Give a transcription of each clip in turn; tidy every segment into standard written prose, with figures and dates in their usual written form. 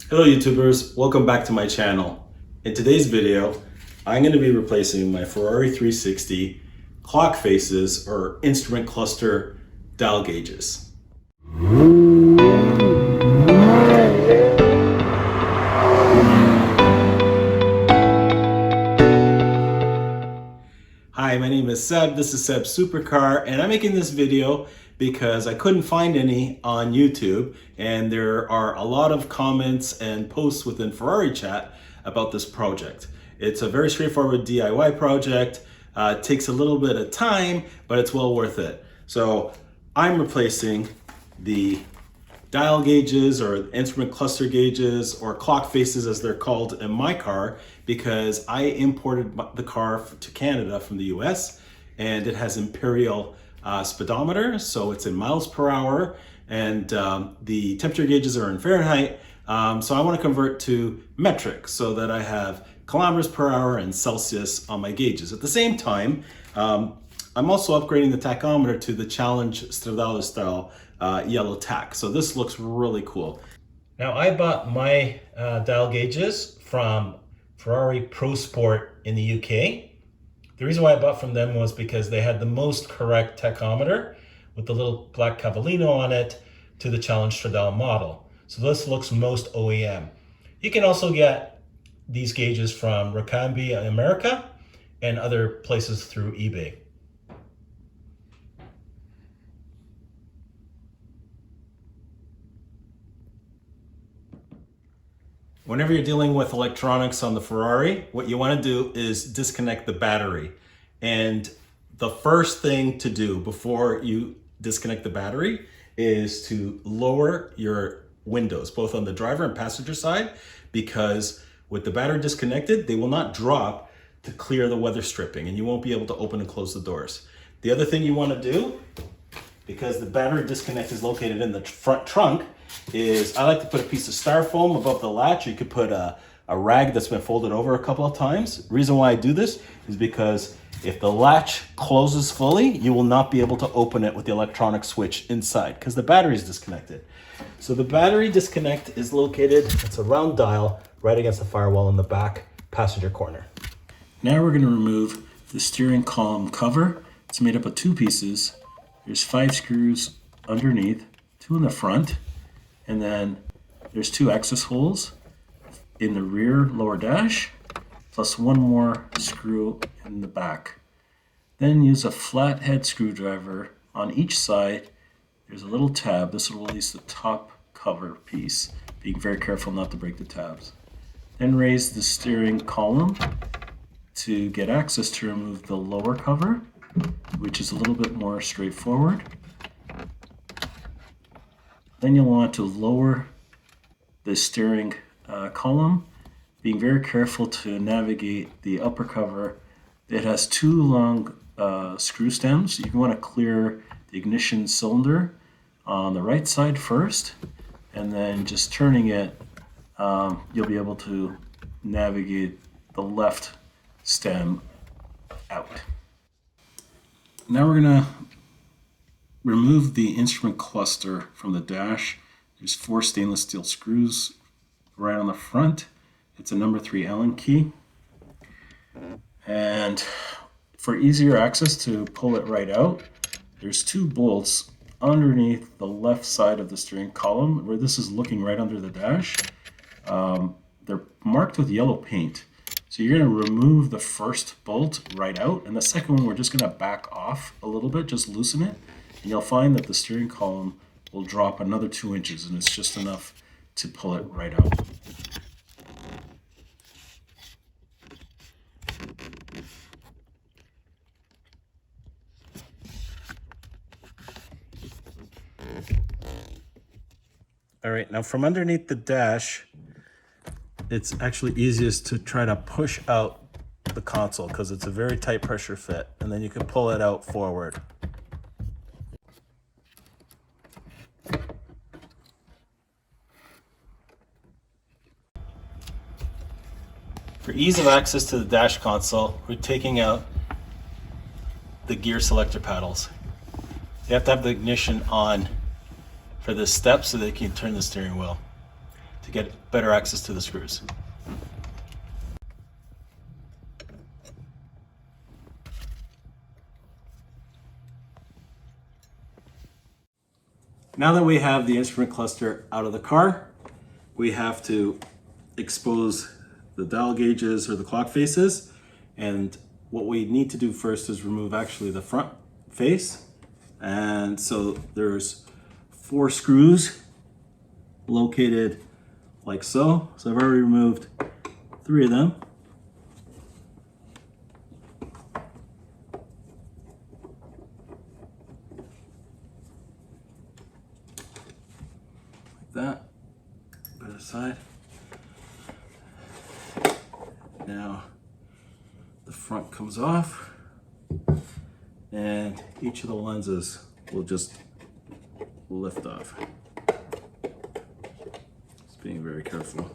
Hello YouTubers, welcome back to my channel. In today's video, I'm going to be replacing my Ferrari 360 clock faces or instrument cluster dial gauges. Hi, my name is Seb, this is Seb's Supercar, and I'm making this video because I couldn't find any on YouTube, and there are a lot of comments and posts within Ferrari chat about this project. It's a very straightforward DIY project. It takes a little bit of time, but it's well worth it. So I'm replacing the dial gauges or instrument cluster gauges or clock faces as they're called in my car because I imported the car to Canada from the US, and it has imperial speedometer, so it's in miles per hour, and the temperature gauges are in Fahrenheit. So I want to convert to metric so that I have kilometers per hour and Celsius on my gauges. At the same time, I'm also upgrading the tachometer to the Challenge Stradale style yellow tack. So this looks really cool. Now I bought my dial gauges from Ferrari Pro Sport in the UK. The reason why I bought from them was because they had the most correct tachometer with the little black cavallino on it to the Challenge Stradale model. So this looks most OEM. You can also get these gauges from Ricambi in America and other places through eBay. Whenever you're dealing with electronics on the Ferrari, what you want to do is disconnect the battery. And the first thing to do before you disconnect the battery is to lower your windows, both on the driver and passenger side, because with the battery disconnected, they will not drop to clear the weather stripping, and you won't be able to open and close the doors. The other thing you want to do, because the battery disconnect is located in the front trunk, is I like to put a piece of styrofoam above the latch. You could put a rag that's been folded over a couple of times. The reason why I do this is because if the latch closes fully, you will not be able to open it with the electronic switch inside because the battery is disconnected. So the battery disconnect is located, it's a round dial right against the firewall in the back passenger corner. Now we're going to remove the steering column cover. It's made up of two pieces. There's 5 screws underneath, 2 in the front, and then there's 2 access holes in the rear lower dash, plus 1 more screw in the back. Then use a flathead screwdriver on each side. There's a little tab. This will release the top cover piece, being very careful not to break the tabs. Then raise the steering column to get access to remove the lower cover, which is a little bit more straightforward. Then you'll want to lower the steering column, being very careful to navigate the upper cover. It has 2 long screw stems. You want to clear the ignition cylinder on the right side first, and then just turning it, you'll be able to navigate the left stem out. Now we're going to remove the instrument cluster from the dash. There's 4 stainless steel screws right on the front. It's a number 3 Allen key. And for easier access to pull it right out, there's 2 bolts underneath the left side of the steering column where this is looking right under the dash. They're marked with yellow paint. So you're going to remove the first bolt right out, and the second one we're just going to back off a little bit, just loosen it. And you'll find that the steering column will drop another 2 inches, and it's just enough to pull it right out. All right, now from underneath the dash, it's actually easiest to try to push out the console because it's a very tight pressure fit, and then you can pull it out forward. For ease of access to the dash console, we're taking out the gear selector paddles. You have to have the ignition on for this step so that you can turn the steering wheel. to get better access to the screws. Now that we have the instrument cluster out of the car, we have to expose the dial gauges or the clock faces. And what we need to do first is remove actually the front face. And so there's 4 screws located like so. So I've already removed 3 of them. That, put it aside. Now the front comes off and each of the lenses will just lift off. Just being very careful.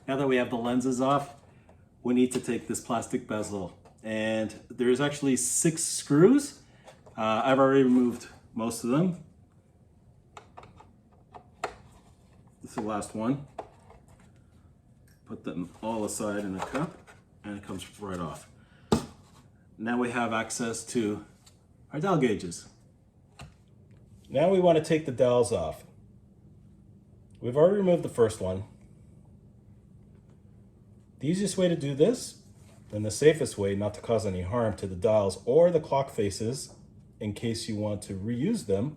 Now that we have the lenses off, we need to take this plastic bezel, and there's actually 6 screws. I've already removed most of them. This is the last one. Put them all aside in a cup, and it comes right off. Now we have access to our dial gauges. Now we want to take the dials off. We've already removed the first one. The easiest way to do this, and the safest way not to cause any harm to the dials or the clock faces, in case you want to reuse them,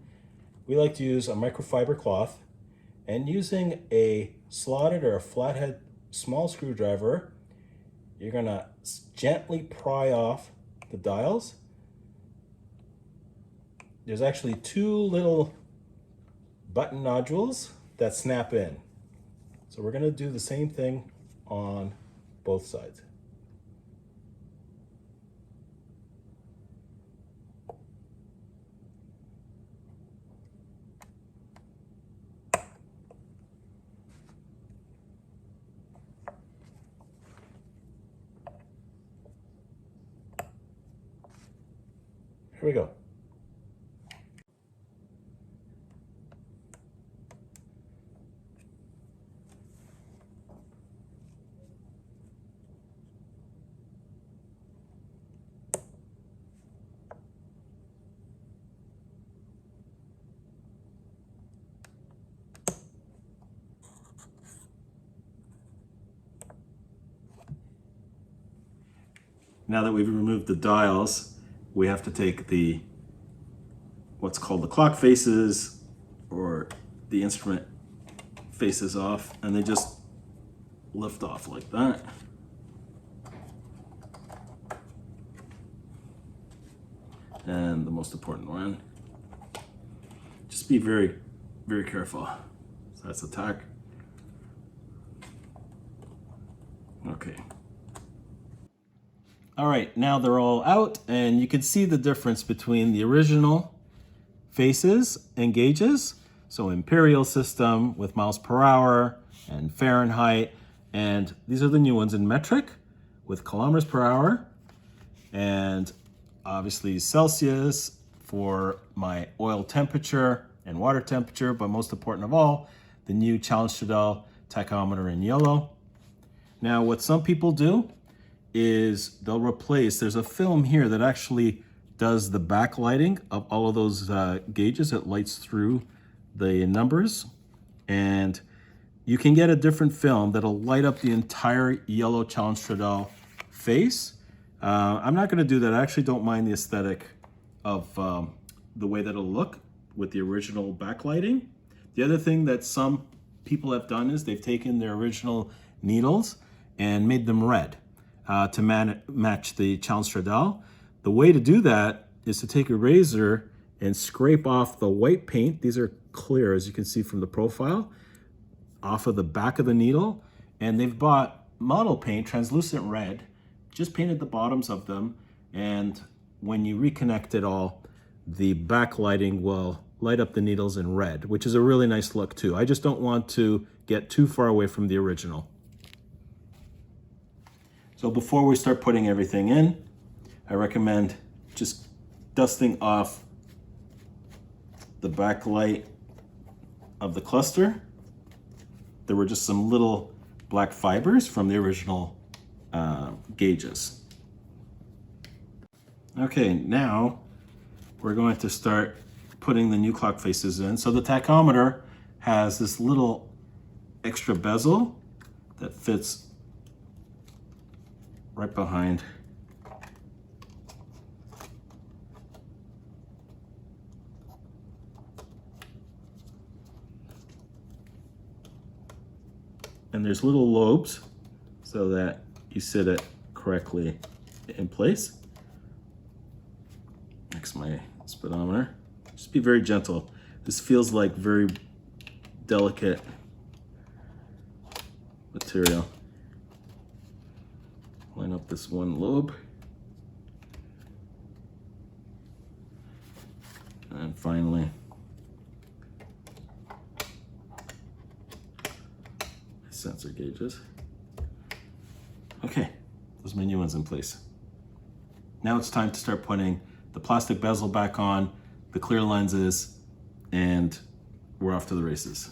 we like to use a microfiber cloth, and using a slotted or a flathead small screwdriver, you're gonna gently pry off the dials. There's actually 2 little button nodules that snap in. So we're gonna do the same thing on both sides. Here we go. Now that we've removed the dials, we have to take the what's called the clock faces or the instrument faces off, and they just lift off like that. And the most important one, just be very, very careful. So that's the tack. Okay. All right, now they're all out, and you can see the difference between the original faces and gauges. So imperial system with miles per hour and Fahrenheit, and these are the new ones in metric with kilometers per hour, and obviously Celsius for my oil temperature and water temperature, but most important of all, the new Challenge Stradale tachometer in yellow. Now what some people do is they'll replace, there's a film here that actually does the backlighting of all of those gauges. It lights through the numbers, and you can get a different film that'll light up the entire yellow Challenge Stradale face. I'm not gonna do that. I actually don't mind the aesthetic of the way that it'll look with the original backlighting. The other thing that some people have done is they've taken their original needles and made them red to match the Challenge Stradale. The way to do that is to take a razor and scrape off the white paint. These are clear, as you can see from the profile, off of the back of the needle. And they've bought model paint, translucent red, just painted the bottoms of them. And when you reconnect it all, the backlighting will light up the needles in red, which is a really nice look too. I just don't want to get too far away from the original. So before we start putting everything in, I recommend just dusting off the backlight of the cluster. There were just some little black fibers from the original gauges. Okay, now we're going to start putting the new clock faces in. So the tachometer has this little extra bezel that fits right behind and there's little lobes so that you sit it correctly in place. Next, my speedometer. Just be very gentle. This feels like very delicate material. Line up this one lobe. And finally, sensor gauges. Okay, those are my new ones in place. Now it's time to start putting the plastic bezel back on, the clear lenses, and we're off to the races.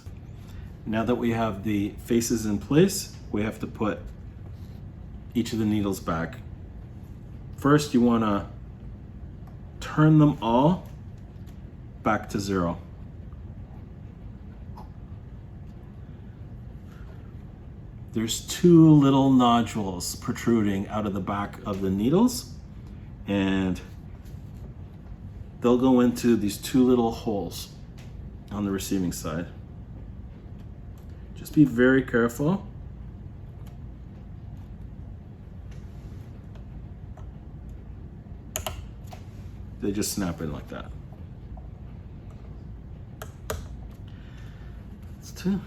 Now that we have the faces in place, we have to put each of the needles back. First, you want to turn them all back to 0. There's 2 little nodules protruding out of the back of the needles, and they'll go into these 2 little holes on the receiving side. Just be very careful. They just snap in like that. That's 2,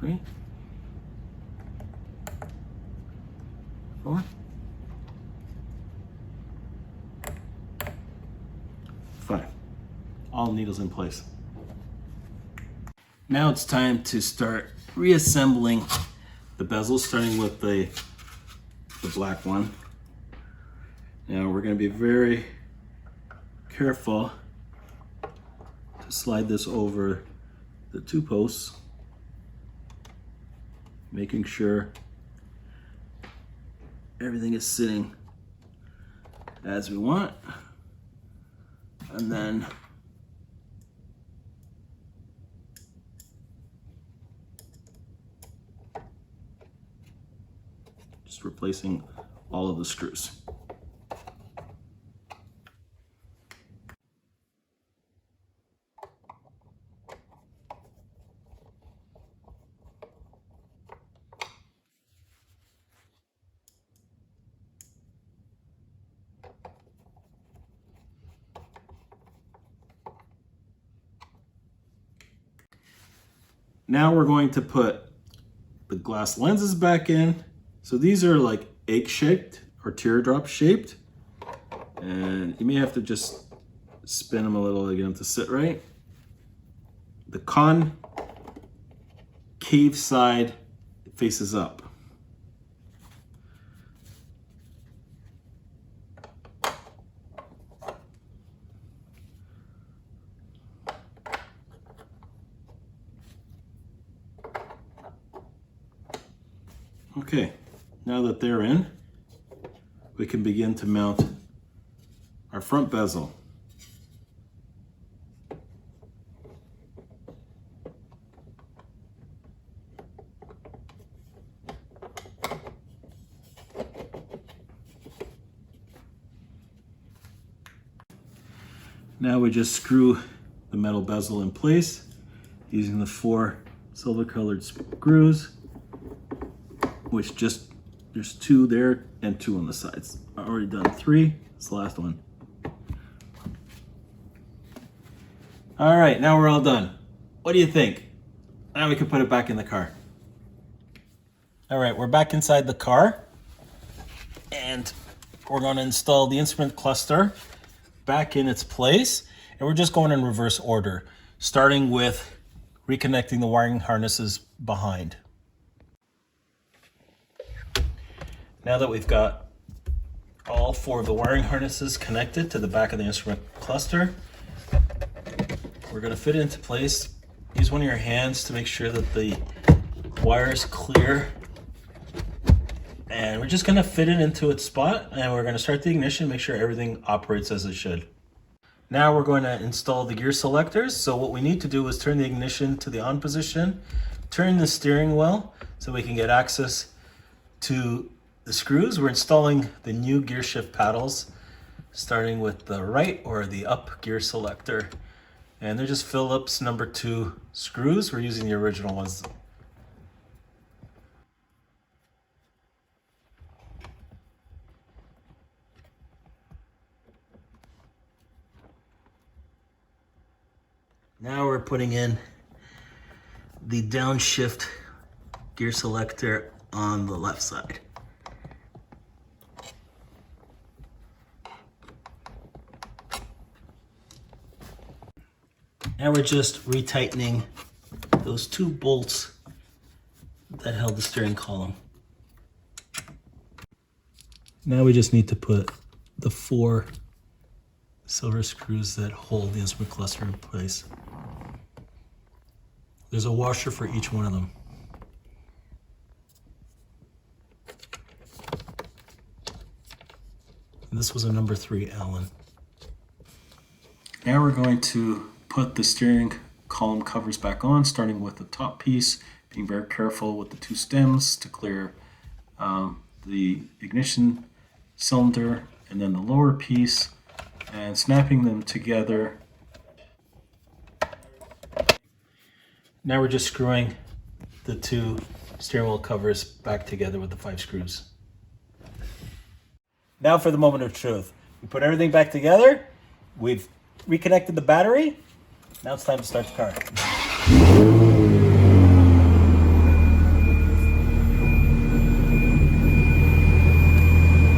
3, 4, 5. All needles in place. Now it's time to start reassembling the bezels, starting with the black one. Now we're going to be very careful to slide this over the 2 posts, making sure everything is sitting as we want, and then just replacing all of the screws. Now we're going to put the glass lenses back in. So these are like egg-shaped or teardrop shaped. And you may have to just spin them a little to get them to sit right. The concave side faces up. Okay, now that they're in, we can begin to mount our front bezel. Now we just screw the metal bezel in place using the 4 silver colored screws, which there's 2 there and 2 on the sides. I've already done 3, it's the last one. All right, now we're all done. What do you think? Now we can put it back in the car. All right, we're back inside the car, and we're going to install the instrument cluster back in its place, and we're just going in reverse order, starting with reconnecting the wiring harnesses behind. Now that we've got all 4 of the wiring harnesses connected to the back of the instrument cluster, we're going to fit it into place. Use one of your hands to make sure that the wire is clear. And we're just going to fit it into its spot, and we're going to start the ignition, make sure everything operates as it should. Now we're going to install the gear selectors. So what we need to do is turn the ignition to the on position, turn the steering wheel so we can get access to the screws. We're installing the new gear shift paddles, starting with the right or the up gear selector. And they're just Phillips number 2 screws. We're using the original ones. Now we're putting in the downshift gear selector on the left side. Now we're just retightening those 2 bolts that held the steering column. Now we just need to put the 4 silver screws that hold the instrument cluster in place. There's a washer for each one of them. And this was a number 3 Allen. Now we're going to put the steering column covers back on, starting with the top piece, being very careful with the 2 stems to clear the ignition cylinder, and then the lower piece, and snapping them together. Now we're just screwing the 2 steering wheel covers back together with the 5 screws. Now for the moment of truth. We put everything back together. We've reconnected the battery. Now it's time to start the car.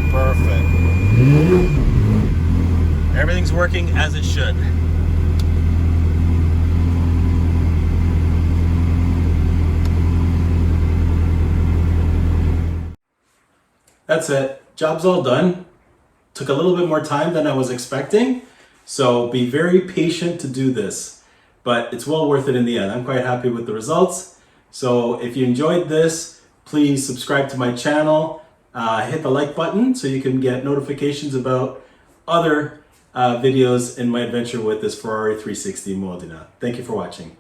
Perfect. Everything's working as it should. That's it. Job's all done. Took a little bit more time than I was expecting. So be very patient to do this, but it's well worth it in the end. I'm quite happy with the results. So if you enjoyed this, please subscribe to my channel, hit the like button so you can get notifications about other videos in my adventure with this Ferrari 360 Modena. Thank you for watching.